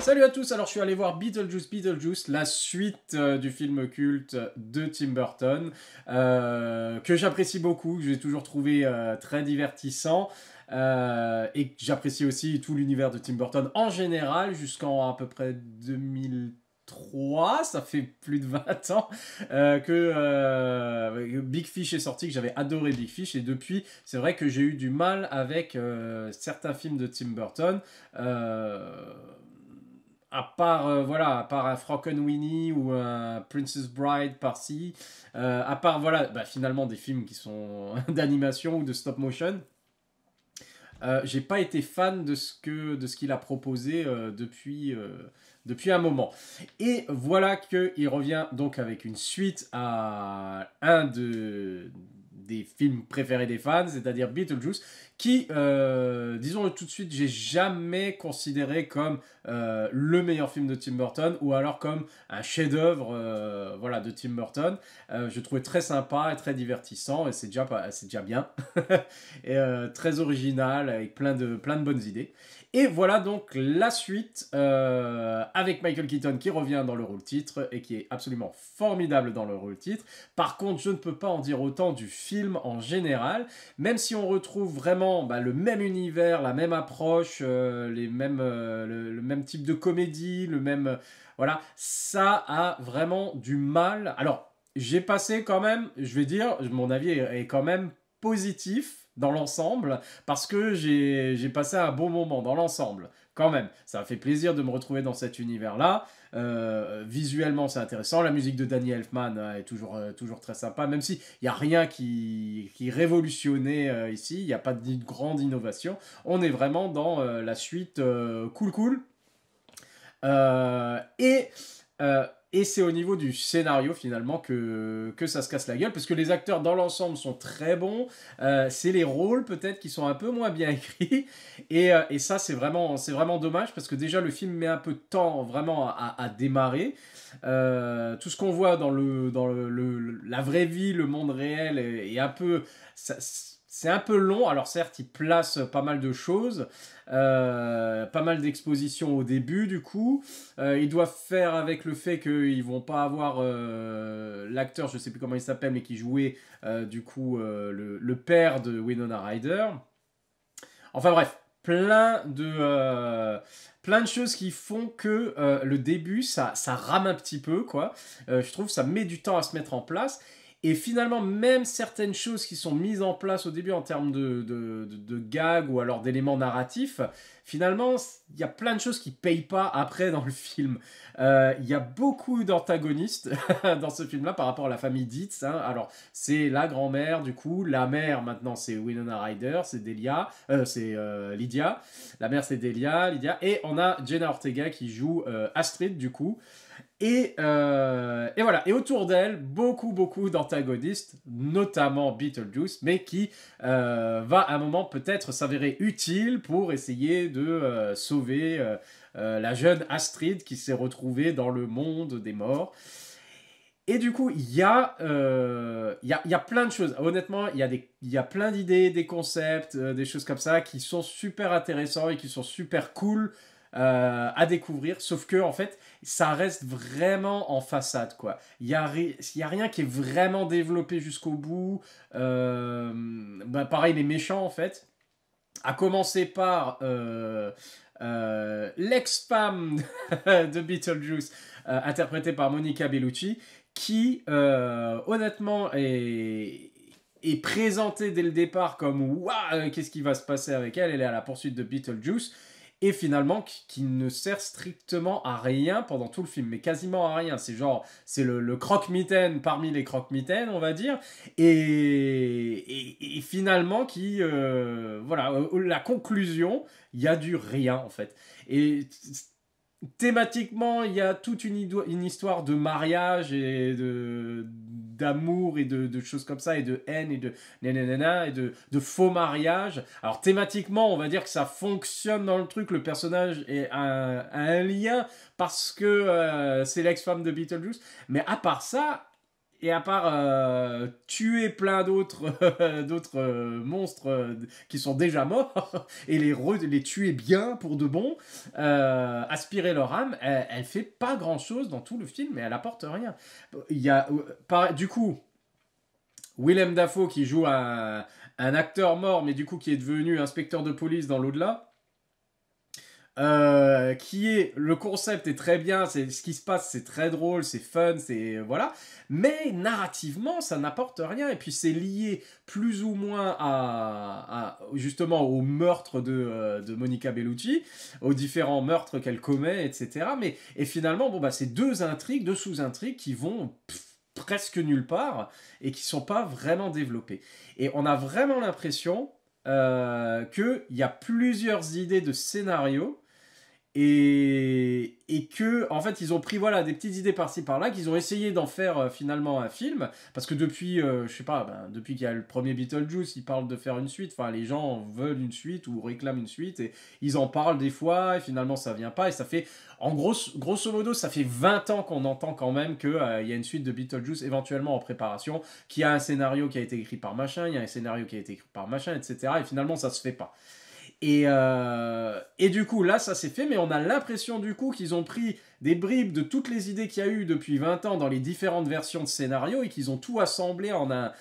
Salut à tous, alors je suis allé voir Beetlejuice, la suite du film culte de Tim Burton, que j'apprécie beaucoup, que j'ai toujours trouvé très divertissant, et que j'apprécie aussi tout l'univers de Tim Burton en général, jusqu'en à peu près 2003, ça fait plus de 20 ans que Big Fish est sorti, que j'avais adoré Big Fish, et depuis, c'est vrai que j'ai eu du mal avec certains films de Tim Burton. À part un Frankenweenie ou un Princess Bride par-ci, à part voilà, finalement des films qui sont d'animation ou de stop motion, j'ai pas été fan de ce qu'il a proposé depuis un moment. Et voilà qu'il revient donc avec une suite à des films préférés des fans, c'est-à-dire Beetlejuice, qui, disons-le tout de suite, j'ai jamais considéré comme le meilleur film de Tim Burton ou alors comme un chef-d'œuvre voilà, de Tim Burton. Je trouvais très sympa et très divertissant et c'est déjà bien. Et très original avec plein de bonnes idées. Et voilà donc la suite avec Michael Keaton qui revient dans le rôle titre et qui est absolument formidable dans le rôle titre. Par contre, je ne peux pas en dire autant du film en général, même si on retrouve vraiment le même univers, la même approche, le même type de comédie, voilà, ça a vraiment du mal. Alors, j'ai passé quand même, je vais dire, mon avis est quand même positif dans l'ensemble, parce que j'ai passé un bon moment dans l'ensemble, quand même. Ça a fait plaisir de me retrouver dans cet univers-là. Visuellement, c'est intéressant. La musique de Danny Elfman est toujours très sympa, même s'il n'y a rien qui révolutionnait ici, il n'y a pas de grande innovation. On est vraiment dans la suite cool. Euh, et et c'est au niveau du scénario finalement que ça se casse la gueule, parce que les acteurs dans l'ensemble sont très bons, c'est les rôles peut-être qui sont un peu moins bien écrits, et ça c'est vraiment dommage, parce que déjà le film met un peu de temps vraiment à démarrer. Tout ce qu'on voit dans la vraie vie, le monde réel, est un peu... c'est un peu long, alors certes, il place pas mal de choses, pas mal d'expositions au début, du coup. Ils doivent faire avec le fait qu'ils vont pas avoir l'acteur, je sais plus comment il s'appelle, mais qui jouait du coup le père de Winona Ryder. Enfin bref, plein de choses qui font que le début, ça rame un petit peu, quoi. Je trouve que ça met du temps à se mettre en place. Et finalement, même certaines choses qui sont mises en place au début en termes de gags ou alors d'éléments narratifs, finalement, il y a plein de choses qui payent pas après dans le film. Il y a beaucoup d'antagonistes dans ce film-là par rapport à la famille Dietz, hein. Alors, c'est la grand-mère, du coup. La mère, maintenant, c'est Winona Ryder, c'est Lydia. La mère, c'est Lydia. Et on a Jenna Ortega qui joue Astrid, du coup. Et voilà. Et autour d'elle, beaucoup d'antagonistes, notamment Beetlejuice, mais qui va à un moment peut-être s'avérer utile pour essayer de sauver la jeune Astrid qui s'est retrouvée dans le monde des morts. Et du coup, il y a plein de choses. Honnêtement, il y a plein d'idées, des concepts, des choses comme ça qui sont super intéressants et qui sont super cool à découvrir. Sauf que, en fait, ça reste vraiment en façade, quoi. Il y a rien qui est vraiment développé jusqu'au bout. Pareil, les méchants, en fait. À commencer par l'ex-femme de Beetlejuice, interprétée par Monica Bellucci, qui honnêtement est présentée dès le départ comme waouh, qu'est-ce qui va se passer avec elle? Elle est à la poursuite de Beetlejuice. Et finalement, qui ne sert strictement à rien pendant tout le film, mais quasiment à rien. C'est le croque-mitaine parmi les croque-mitaines, on va dire. Et finalement, voilà, la conclusion, il y a du rien, en fait. Et thématiquement, il y a toute une histoire de mariage et d'amour et de choses comme ça, et de haine et de nanana, et de faux mariage. Alors thématiquement, on va dire que ça fonctionne dans le truc, le personnage a un lien parce que c'est l'ex-femme de Beetlejuice, mais à part ça, Et à part tuer plein d'autres d'autres monstres qui sont déjà morts, et les tuer bien pour de bon, aspirer leur âme, elle fait pas grand-chose dans tout le film, et elle apporte rien. Il y a, du coup, Willem Dafoe qui joue un acteur mort, mais du coup qui est devenu inspecteur de police dans l'au-delà, qui est le concept est très bien, c'est ce qui se passe, c'est très drôle, c'est fun, c'est voilà, mais narrativement ça n'apporte rien et puis c'est lié plus ou moins justement au meurtre de Monica Bellucci, aux différents meurtres qu'elle commet, etc. Mais et finalement bon bah c'est deux intrigues, deux sous-intrigues qui vont presque nulle part et qui sont pas vraiment développées. Et on a vraiment l'impression qu'il y a plusieurs idées de scénario et que en fait ils ont pris voilà des petites idées par-ci par-là qu'ils ont essayé d'en faire finalement un film parce que depuis je sais pas depuis qu'il y a le premier Beetlejuice ils parlent de faire une suite, enfin les gens veulent une suite ou réclament une suite et ils en parlent des fois et finalement ça vient pas et ça fait en grosso modo ça fait 20 ans qu'on entend quand même que y a une suite de Beetlejuice éventuellement en préparation, qu'il y a un scénario qui a été écrit par machin, il y a un scénario qui a été écrit par machin, etc. Et finalement ça se fait pas. Et du coup, là, ça s'est fait, mais on a l'impression du coup qu'ils ont pris des bribes de toutes les idées qu'il y a eu depuis 20 ans dans les différentes versions de scénario et qu'ils ont tout assemblé en un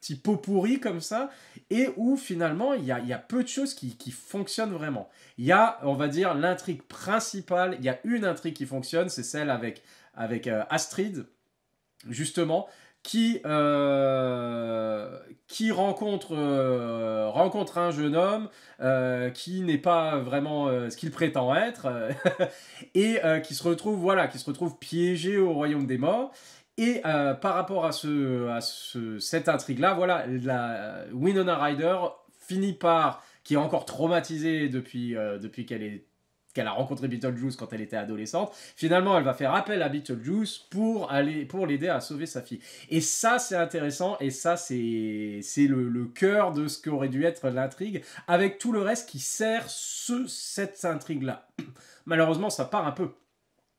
petit pot pourri comme ça, et où finalement il y a peu de choses qui fonctionnent vraiment. Il y a, on va dire, l'intrigue principale, il y a une intrigue qui fonctionne, c'est celle avec Astrid, justement, qui rencontre un jeune homme qui n'est pas vraiment ce qu'il prétend être et qui se retrouve piégé au royaume des morts. Et par rapport à cette intrigue-là, voilà, Winona Ryder finit par, qui est encore traumatisée depuis qu'elle a rencontré Beetlejuice quand elle était adolescente. Finalement, elle va faire appel à Beetlejuice pour l'aider à sauver sa fille. Et ça, c'est intéressant, et ça, c'est le cœur de ce qu'aurait dû être l'intrigue, avec tout le reste qui sert cette intrigue-là. Malheureusement, ça part un peu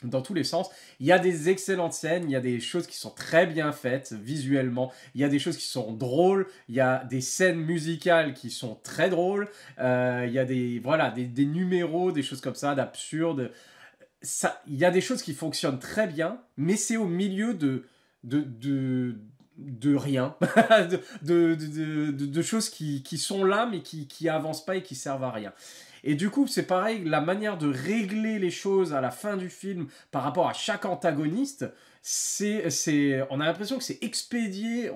dans tous les sens. Il y a des excellentes scènes, il y a des choses qui sont très bien faites visuellement, il y a des choses qui sont drôles, il y a des scènes musicales qui sont très drôles, il y a des numéros, des choses comme ça, d'absurdes. Il y a des choses qui fonctionnent très bien, mais c'est au milieu de rien, de choses qui sont là, mais qui avancent pas et qui servent à rien. Et du coup, c'est pareil, la manière de régler les choses à la fin du film par rapport à chaque antagoniste, on a l'impression que c'est expédié.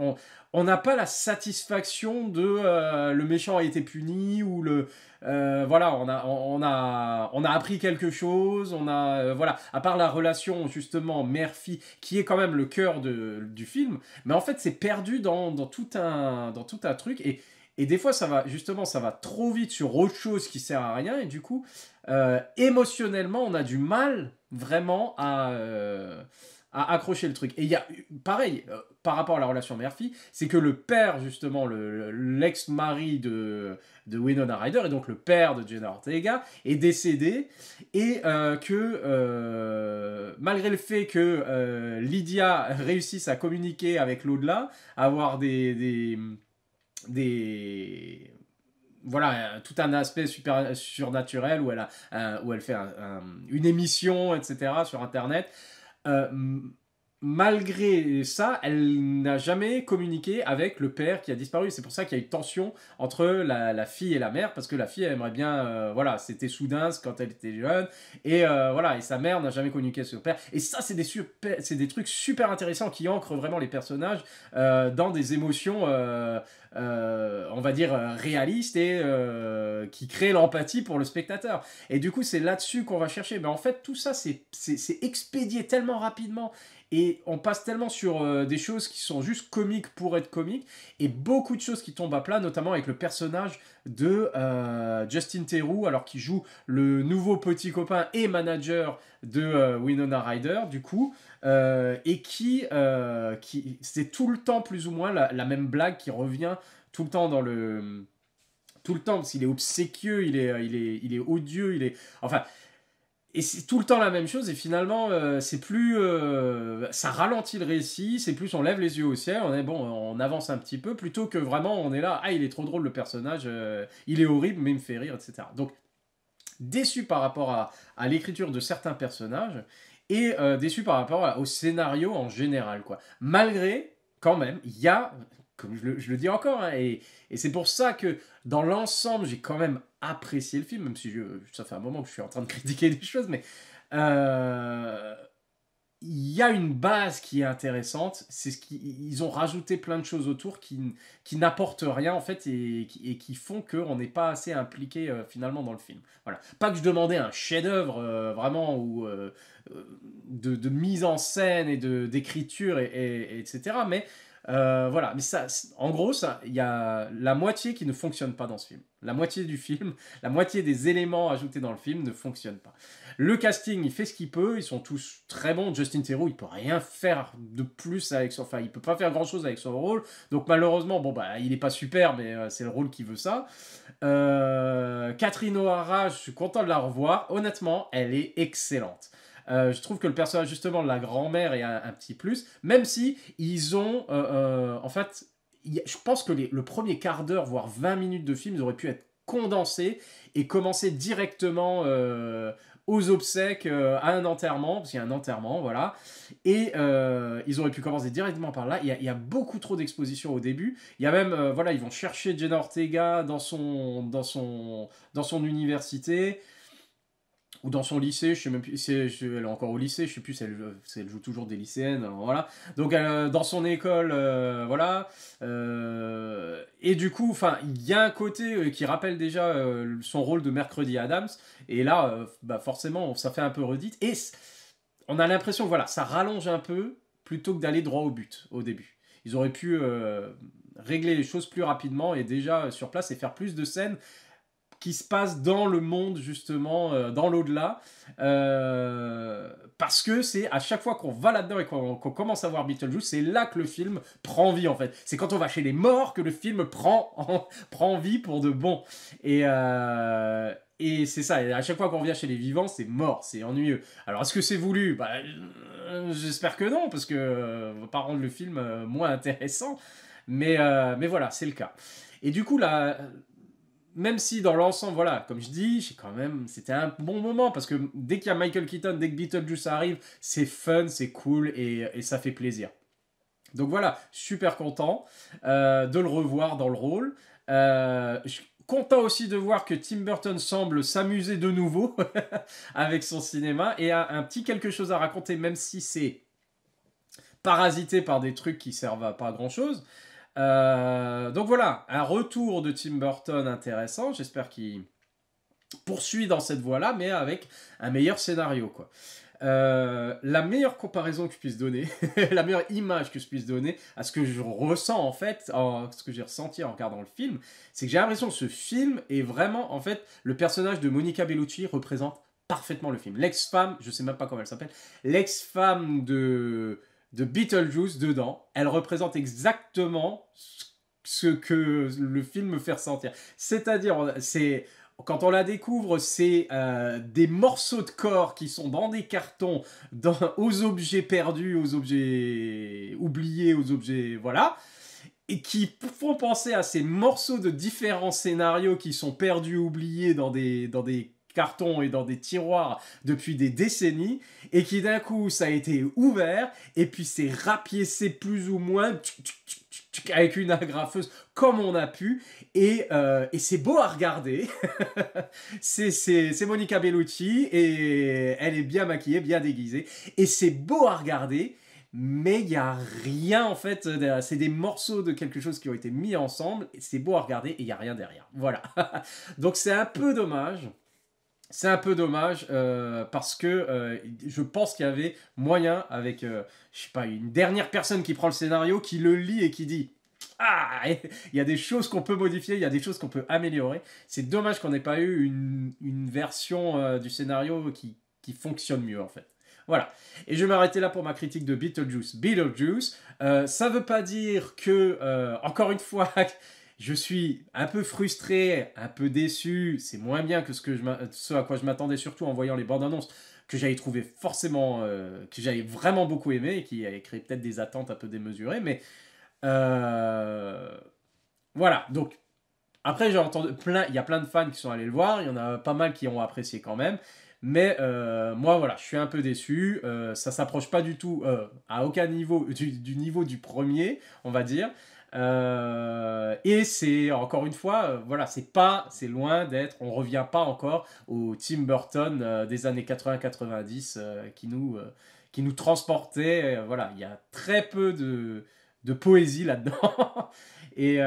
On n'a pas la satisfaction de le méchant a été puni ou voilà, on a appris quelque chose. Voilà, à part la relation justement mère-fille qui est quand même le cœur du film, mais en fait c'est perdu dans tout un truc et des fois, ça va trop vite sur autre chose qui sert à rien. Et du coup, émotionnellement, on a du mal vraiment à accrocher le truc. Et il y a, pareil, par rapport à la relation mère-fille, c'est que le père, justement, l'ex-mari de Winona Ryder, et donc le père de Jenna Ortega, est décédé. Et malgré le fait que Lydia réussisse à communiquer avec l'au-delà, à avoir voilà, tout un aspect super surnaturel où elle fait une émission, etc. sur Internet. Euh, Malgré ça, elle n'a jamais communiqué avec le père qui a disparu. C'est pour ça qu'il y a eu tension entre la fille et la mère, parce que la fille elle aimerait bien, voilà, c'était soudain quand elle était jeune, et voilà, et sa mère n'a jamais communiqué avec son père. Et ça, c'est des trucs super intéressants qui ancrent vraiment les personnages dans des émotions, on va dire, réalistes et qui créent l'empathie pour le spectateur. Et du coup, c'est là-dessus qu'on va chercher. Mais en fait, tout ça, c'est expédié tellement rapidement. Et on passe tellement sur des choses qui sont juste comiques pour être comiques, et beaucoup de choses qui tombent à plat, notamment avec le personnage de Justin Theroux, alors qu'il joue le nouveau petit copain et manager de Winona Ryder, du coup, et qui c'est tout le temps plus ou moins la même blague qui revient tout le temps tout le temps, parce qu'il est obséquieux, il est odieux, enfin, Et c'est tout le temps la même chose, et finalement, c'est plus. Ça ralentit le récit, c'est plus on lève les yeux au ciel, on est bon, on avance un petit peu, plutôt que vraiment on est là, ah, il est trop drôle le personnage, il est horrible, mais il me fait rire, etc. Donc, déçu par rapport à l'écriture de certains personnages, et déçu par rapport au scénario en général, quoi. Malgré, quand même, il y a. Comme je le dis encore, hein, et c'est pour ça que dans l'ensemble, j'ai quand même apprécié le film, même si ça fait un moment que je suis en train de critiquer des choses, mais euh, il y a une base qui est intéressante, c'est ce qu'ils ont rajouté plein de choses autour qui n'apportent rien en fait et qui font qu'on n'est pas assez impliqué finalement dans le film. Voilà. Pas que je demandais un chef-d'œuvre vraiment ou de mise en scène et d'écriture etc. Mais voilà, mais ça, en gros, il y a la moitié qui ne fonctionne pas dans ce film. La moitié du film, la moitié des éléments ajoutés dans le film ne fonctionnent pas. Le casting, il fait ce qu'il peut, ils sont tous très bons. Justin Theroux, il peut rien faire de plus avec son, enfin, il peut pas faire grand chose avec son rôle. Donc malheureusement, bon bah, il est pas super, mais c'est le rôle qui veut ça. Catherine O'Hara, je suis content de la revoir. Honnêtement, elle est excellente. Je trouve que le personnage justement de la grand-mère est un petit plus, même si ils ont, en fait, je pense que le premier quart d'heure, voire 20 minutes de film, ils auraient pu être condensés et commencer directement aux obsèques, à un enterrement, parce qu'il y a un enterrement, voilà. Et ils auraient pu commencer directement par là. Il y a beaucoup trop d'exposition au début. Il y a même, voilà, ils vont chercher Jenna Ortega dans son université ou dans son lycée, je sais même plus, elle est encore au lycée, je sais plus si elle joue toujours des lycéennes, alors voilà. Donc dans son école, voilà. Et du coup, enfin, il y a un côté qui rappelle déjà son rôle de Mercredi Adams, et là, bah forcément, ça fait un peu redite, et on a l'impression que voilà, ça rallonge un peu plutôt que d'aller droit au but au début. Ils auraient pu régler les choses plus rapidement et déjà sur place et faire plus de scènes qui se passe dans le monde justement, dans l'au-delà, parce que c'est à chaque fois qu'on va là-dedans et qu'on commence à voir Beetlejuice, c'est là que le film prend vie en fait. C'est quand on va chez les morts que le film prend vie pour de bon. Et c'est ça, et à chaque fois qu'on revient chez les vivants, c'est mort, c'est ennuyeux. Alors est-ce que c'est voulu? Bah, j'espère que non, parce que on va pas rendre le film moins intéressant, mais voilà, c'est le cas. Et du coup, là, même si dans l'ensemble, voilà, comme je dis, c'était un bon moment parce que dès qu'il y a Michael Keaton, dès que Beetlejuice arrive, c'est fun, c'est cool et ça fait plaisir. Donc voilà, super content de le revoir dans le rôle. Je suis content aussi de voir que Tim Burton semble s'amuser de nouveau avec son cinéma et a un petit quelque chose à raconter, même si c'est parasité par des trucs qui servent à pas grand chose. Donc voilà, un retour de Tim Burton intéressant. J'espère qu'il poursuit dans cette voie-là, mais avec un meilleur scénario, quoi. La meilleure comparaison que je puisse donner, la meilleure image que je puisse donner à ce que je ressens en fait, ce que j'ai ressenti en regardant le film, c'est que j'ai l'impression que ce film est vraiment, en fait, le personnage de Monica Bellucci représente parfaitement le film. L'ex-femme, je sais même pas comment elle s'appelle, l'ex-femme de Beetlejuice dedans, elle représente exactement ce que le film me fait ressentir. C'est-à-dire, quand on la découvre, c'est des morceaux de corps qui sont dans des cartons, aux objets perdus, aux objets oubliés, aux objets... Voilà. Et qui font penser à ces morceaux de différents scénarios qui sont perdus, oubliés dans des cartons et dans des tiroirs depuis des décennies, et qui d'un coup, ça a été ouvert, et puis c'est rapiécé plus ou moins avec une agrafeuse comme on a pu, et c'est beau à regarder. c'est Monica Bellucci, et elle est bien maquillée, bien déguisée, et c'est beau à regarder, mais il n'y a rien en fait, c'est des morceaux de quelque chose qui ont été mis ensemble, c'est beau à regarder, et il n'y a rien derrière. Voilà. Donc c'est un peu dommage. C'est un peu dommage parce que je pense qu'il y avait moyen avec, je sais pas, une dernière personne qui prend le scénario, qui le lit et qui dit ah, il y a des choses qu'on peut modifier, il y a des choses qu'on peut améliorer. C'est dommage qu'on n'ait pas eu une version du scénario qui fonctionne mieux en fait. Voilà. Et je vais m'arrêter là pour ma critique de Beetlejuice. Beetlejuice, ça veut pas dire que, encore une fois, Je suis un peu frustré, un peu déçu. C'est moins bien que ce à quoi je m'attendais, surtout en voyant les bandes annonces, que j'avais trouvé forcément, que j'avais vraiment beaucoup aimé et qui avait créé peut-être des attentes un peu démesurées. Mais euh, voilà. Donc après, j'ai entendu il y a plein de fans qui sont allés le voir. Il y en a pas mal qui ont apprécié quand même. Mais moi, voilà, je suis un peu déçu. Ça s'approche pas du tout, à aucun niveau, du niveau du premier, on va dire. Et c'est, encore une fois, voilà, c'est loin d'être, on revient pas encore au Tim Burton des années 80-90 qui nous transportait. Voilà, il y a très peu de poésie là-dedans. Et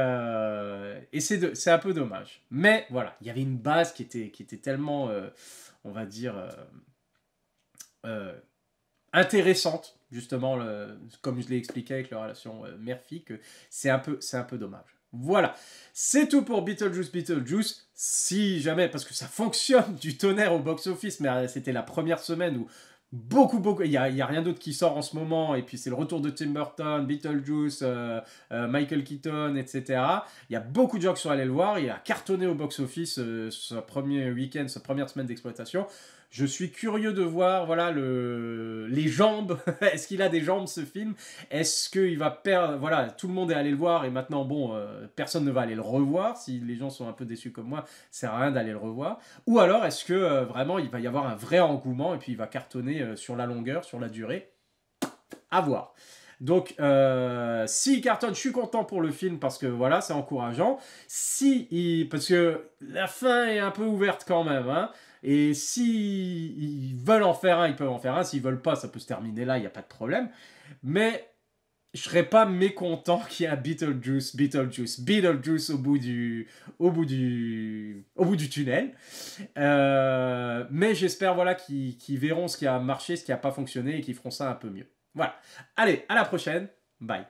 c'est un peu dommage. Mais voilà, il y avait une base qui était tellement, on va dire, euh, intéressante, justement, comme je l'ai expliqué avec la relation mère-fille, que c'est un peu dommage. Voilà, c'est tout pour Beetlejuice. Si jamais, parce que ça fonctionne du tonnerre au box-office, mais c'était la première semaine où beaucoup, il y a rien d'autre qui sort en ce moment, et puis c'est le retour de Tim Burton, Beetlejuice, Michael Keaton, etc. Il y a beaucoup de gens qui sont allés le voir, il a cartonné au box-office ce premier week-end, sa première semaine d'exploitation. Je suis curieux de voir, voilà, les jambes. Est-ce qu'il a des jambes, ce film? Est-ce qu'il va perdre... Voilà, tout le monde est allé le voir et maintenant, bon, personne ne va aller le revoir. Si les gens sont un peu déçus comme moi, ça sert à rien d'aller le revoir. Ou alors, est-ce que vraiment, il va y avoir un vrai engouement et puis il va cartonner sur la longueur, sur la durée? À voir. Donc, si cartonne, je suis content pour le film parce que voilà, c'est encourageant. Parce que la fin est un peu ouverte quand même, hein. Et si ils veulent en faire un, ils peuvent en faire un. S'ils veulent pas, ça peut se terminer là, il n'y a pas de problème. Mais je serais pas mécontent qu'il y ait un Beetlejuice au bout du tunnel. Mais j'espère voilà qu'ils verront ce qui a marché, ce qui a pas fonctionné et qu'ils feront ça un peu mieux. Voilà. Allez, à la prochaine. Bye.